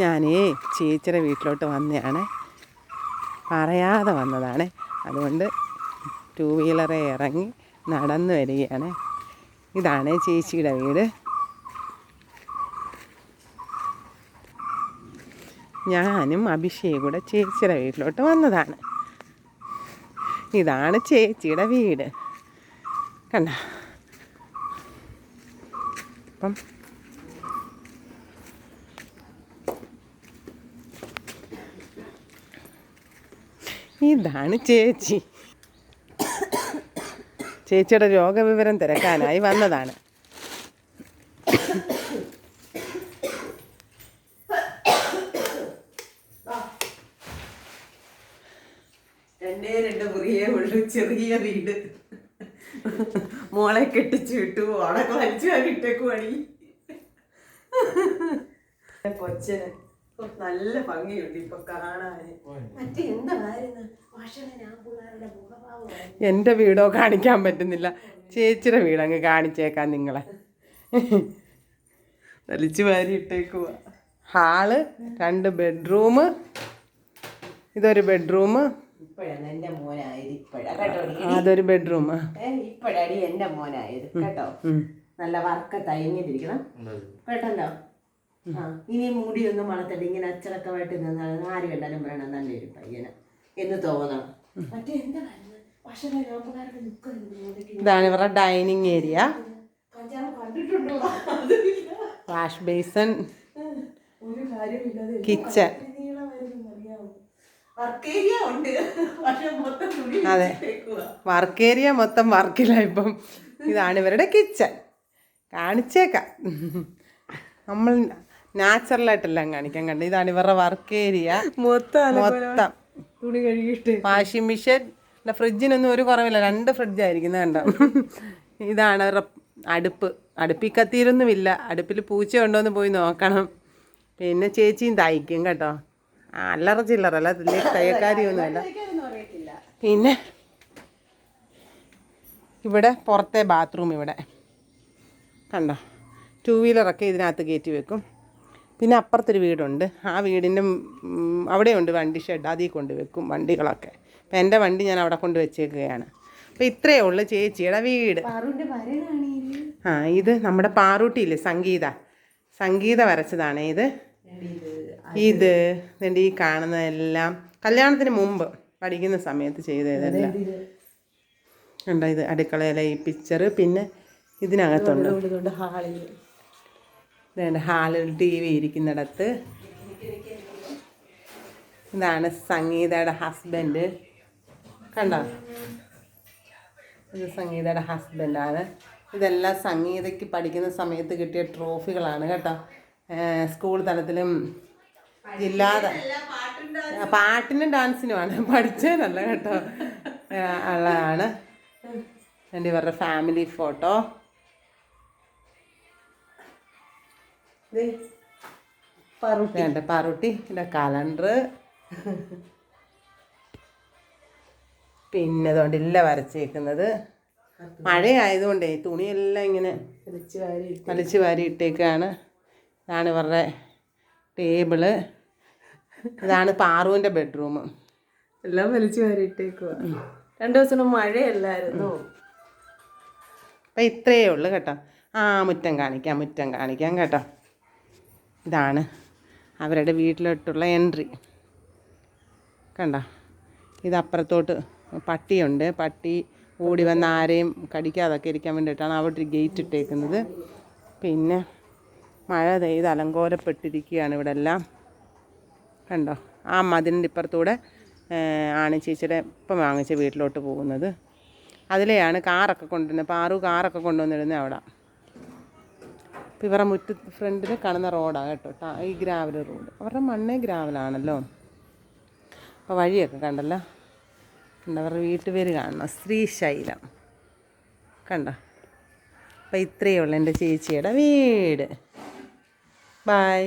ഞാനേ ചേച്ചിയുടെ വീട്ടിലോട്ട് വന്നതാണ്, പറയാതെ വന്നതാണ്. അതുകൊണ്ട് 2 വീലറെ ഇറങ്ങി നടന്നു വരികയാണ്. ഇതാണ് ചേച്ചിയുടെ വീട്. ഞാനും അഭിഷേകും കൂടെ ചേച്ചിയുടെ വീട്ടിലോട്ട് വന്നതാണ്. ഇതാണ് ചേച്ചിയുടെ വീട്, കണ്ട. അപ്പം ഇതാണ് ചേച്ചി. ചേച്ചിയുടെ രോഗവിവരം തിരക്കാനായി വന്നതാണ്. രണ്ട് മുറിയേ ഉള്ളൂ, ചെറിയ വീട്. മോളെ കെട്ടിച്ചു വിട്ടു, ഓണൊക്കെ വലിച്ചു വാങ്ങിട്ടേക്ക് പണി. കൊച്ചന് നല്ല ഭംഗിയുണ്ട് ഇപ്പൊ കാണാന്. എൻ്റെ വീടോ കാണിക്കാൻ പറ്റുന്നില്ല, ചേച്ചിയുടെ വീടങ്ങ് കാണിച്ചേക്കാം നിങ്ങളെ. വലിച്ചു വാരി ഇട്ടേക്കുക. ഹാള്, 2 ബെഡ്റൂം, ഇതൊരു ബെഡ്റൂം, അതൊരു ബെഡ്റൂം. ഇപ്പഴാടി എന്റെ മോനായത് കേട്ടോ. നല്ല വർക്ക് തയ്ഞ്ഞിട്ടിരിക്കണം കേട്ടല്ലോ. ഇനി മുടിയൊന്നും വളർത്തല്ല, ഇങ്ങനെ അച്ചടക്കമായിട്ട് നിന്നാണ് ആര് കണ്ടാലും പറയണം നല്ലൊരു പയ്യന് എന്ന് തോന്നണം. മറ്റേ എന്താ ഇതാണ് ഇവരുടെ ഡൈനിങ് ഏരിയ, കണ്ടിട്ടുണ്ടോ? Wash basin, kitchen. അതെ, വർക്ക് ഏരിയ മൊത്തം വർക്കില്ല ഇപ്പം. ഇതാണ് ഇവരുടെ കിച്ചൺ, കാണിച്ചേക്കാം. നമ്മൾ നാച്ചുറലായിട്ടെല്ലാം കാണിക്കാൻ കണ്ടു. ഇതാണ് ഇവരുടെ വർക്ക് ഏരിയ മൊത്തം. തുണി കഴുകിയിട്ട് വാഷിംഗ് മെഷീൻ, ഫ്രിഡ്ജിനൊന്നും ഒരു കുറവില്ല, 2 ഫ്രിഡ്ജായിരിക്കുന്നത് കണ്ടോ. ഇതാണ് അവരുടെ അടുപ്പിൽ കത്തിയിരുന്നുമില്ല, അടുപ്പിൽ പൂച്ച ഉണ്ടോയെന്ന് പോയി നോക്കണം. പിന്നെ ചേച്ചിയും തയ്ക്കും കേട്ടോ, അല്ലറ ചില്ലറല്ല, തയ്യക്കാരിയൊന്നുമല്ല. പിന്നെ ഇവിടെ പുറത്തെ ബാത്റൂം ഇവിടെ കണ്ടോ, 2 വീലറൊക്കെ ഇതിനകത്ത് കയറ്റി വെക്കും. പിന്നെ അപ്പുറത്തൊരു വീടുണ്ട്, ആ വീടിൻ്റെ അവിടെയുണ്ട് വണ്ടി ഷെഡ്, അതിൽ കൊണ്ട് വെക്കും വണ്ടികളൊക്കെ. അപ്പം എൻ്റെ വണ്ടി ഞാൻ അവിടെ കൊണ്ട് വെച്ചേക്കുകയാണ്. അപ്പം ഇത്രയേ ഉള്ളൂ ചേച്ചിയുടെ വീട്. ഇത് നമ്മുടെ പാറൂട്ടിയില്ലേ, സംഗീത വരച്ചതാണ് ഇത്. ഈ കാണുന്നതെല്ലാം കല്യാണത്തിന് മുമ്പ് പഠിക്കുന്ന സമയത്ത് ചെയ്തതെല്ലാം കണ്ടോ. ഇത് അടുക്കളയിലെ ഈ പിക്ചർ. പിന്നെ ഇതിനകത്തുണ്ട് ഹാളിൽ TV ഇരിക്കുന്നിടത്ത്. ഇതാണ് സംഗീതയുടെ ഹസ്ബൻഡ്, കണ്ടോ. ഇത് സംഗീതയുടെ ഹസ്ബൻഡാണ്. ഇതെല്ലാം സംഗീതയ്ക്ക് പഠിക്കുന്ന സമയത്ത് കിട്ടിയ ട്രോഫികളാണ് കേട്ടോ. സ്കൂൾ തലത്തിലും പാട്ടിനും ഡാൻസിനുമാണ്, പഠിച്ചതല്ല കേട്ടോ, ഉള്ളതാണ്. എൻ്റെ ഇവരുടെ ഫാമിലി ഫോട്ടോ. പാറൂട്ടി എൻ്റെ കലണ്ടർ. പിന്നെ അതുകൊണ്ടില്ല വരച്ചേക്കുന്നത്. മഴയായതുകൊണ്ടേ തുണിയെല്ലാം ഇങ്ങനെ വലിച്ചു വാരി ഇട്ടേക്കാണ്. ഇതാണ് ഇവരുടെ ടേബിള്. ഇതാണ് പാറുവിൻ്റെ ബെഡ്റൂം. എല്ലാം വലിച്ചു വാരി ഇട്ടേക്കുക. 2 ദിവസം മഴയല്ലായിരുന്നു. അപ്പം ഇത്രയേ ഉള്ളൂ കേട്ടോ. മുറ്റം കാണിക്കാം കേട്ടോ. ഇതാണ് അവരുടെ വീട്ടിലോട്ടുള്ള എൻട്രി, കണ്ടോ. ഇതപ്പുറത്തോട്ട് പട്ടിയുണ്ട്, പട്ടി ഓടി വന്ന് ആരെയും കടിക്കാതൊക്കെ ഇരിക്കാൻ വേണ്ടിയിട്ടാണ് അവിടെ ഒരു ഗേറ്റ് ഇട്ടേക്കുന്നത്. പിന്നെ മഴ പെയ്ത് അലങ്കോലപ്പെട്ടിരിക്കുകയാണ് ഇവിടെ എല്ലാം, കണ്ടോ. ആ മതിലിൻ്റെ ഇപ്പുറത്തൂടെ ആണ് ചേച്ചിയുടെ ഇപ്പം വാങ്ങിച്ച വീട്ടിലോട്ട് പോകുന്നത്. അതിലെയാണ് കാറൊക്കെ കൊണ്ടുവരുന്നത്, പാറു കാറൊക്കെ കൊണ്ടുവന്നിടുന്നത് അവിടെ. അപ്പോൾ ഇവരുടെ ഫ്രണ്ടിൽ കാണുന്ന റോഡാണ് കേട്ടോ, ഈ ഗ്രാവൽ റോഡ്. അവരുടെ മണ്ണേ ഗ്രാവലാണല്ലോ. അപ്പോൾ വഴിയൊക്കെ കണ്ടല്ലോ, അവരുടെ വീട്ടുപേര് കാണണം, ശ്രീശൈലം, കണ്ടോ. അപ്പോൾ ഇത്രയേ ഉള്ളൂ എൻ്റെ ചേച്ചിയുടെ വീട്. ബൈ.